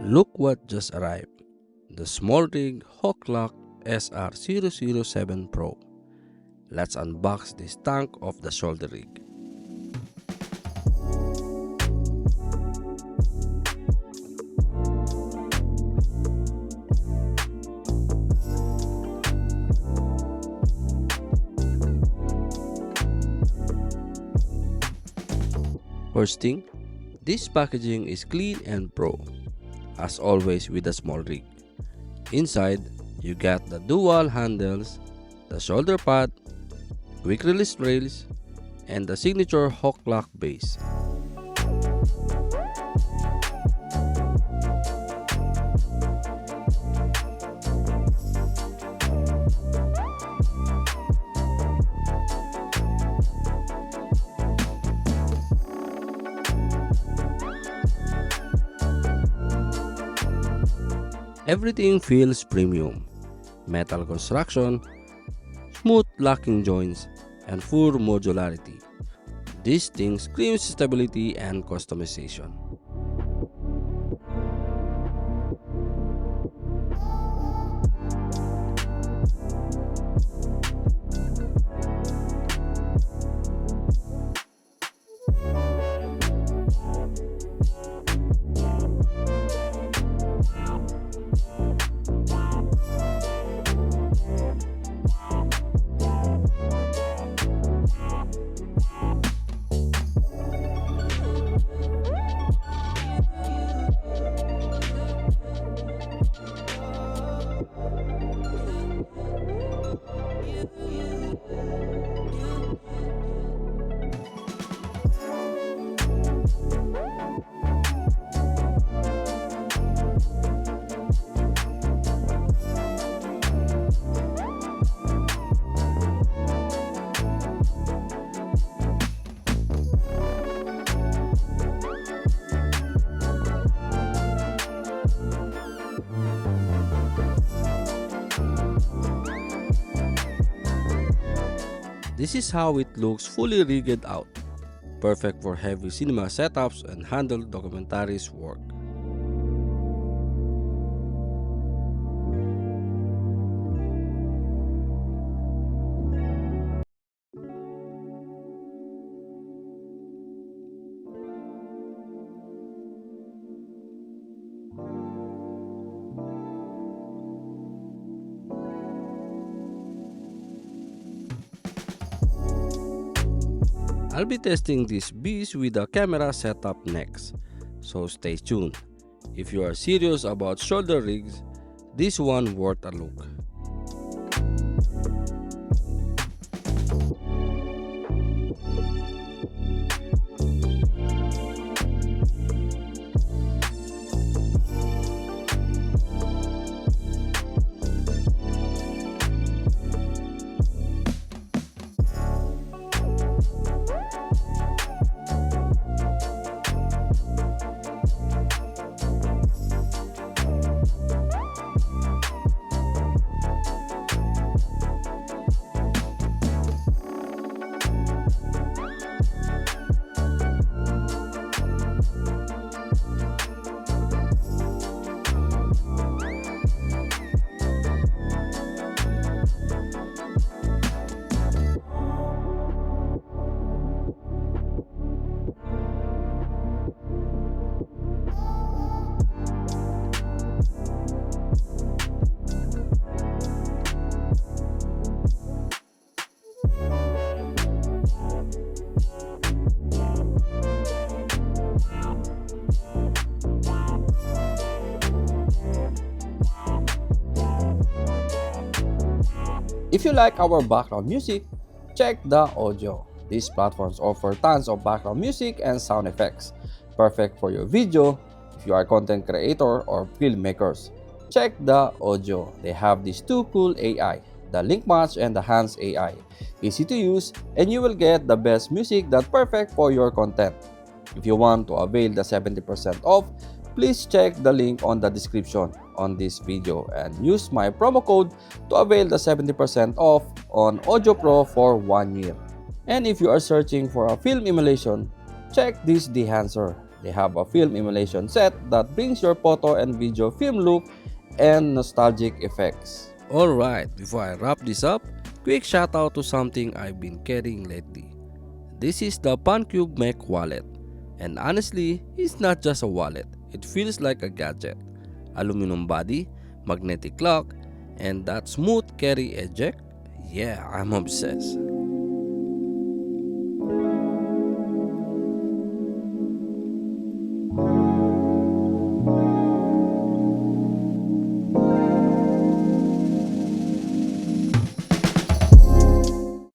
Look what just arrived, the SmallRig HawkLock SR007 Pro. Let's unbox this tank of the shoulder rig. First thing, this packaging is clean and pro, as always with the SmallRig. Inside, you got the dual handles, the shoulder pad, quick release rails, and the signature HawkLock base. Everything feels premium. Metal construction, smooth locking joints, and full modularity. This thing screams stability and customization. This is how it looks fully rigged out, perfect for heavy cinema setups and handheld documentaries work. I'll be testing this beast with a camera setup next, so stay tuned. If you are serious about shoulder rigs, this one worth a look. If you like our background music, check the audio. These platforms offer tons of background music and sound effects, perfect for your video if you are content creator or filmmakers. Check the audio. They have these two cool AI, the Link Match and the Hands AI. Easy to use, and you will get the best music that's perfect for your content. If you want to avail the 70% off, please check the link on the description on this video and use my promo code to avail the 70% off on Audio Pro for 1 year. And if you are searching for a film emulation, check this Dehancer. They have a film emulation set that brings your photo and video film look and nostalgic effects. Alright, before I wrap this up, quick shout out to something I've been carrying lately. This is the Puncube Mech wallet. And honestly, it's not just a wallet, it feels like a gadget. Aluminum body, magnetic lock, and that smooth carry eject. Yeah, I'm obsessed.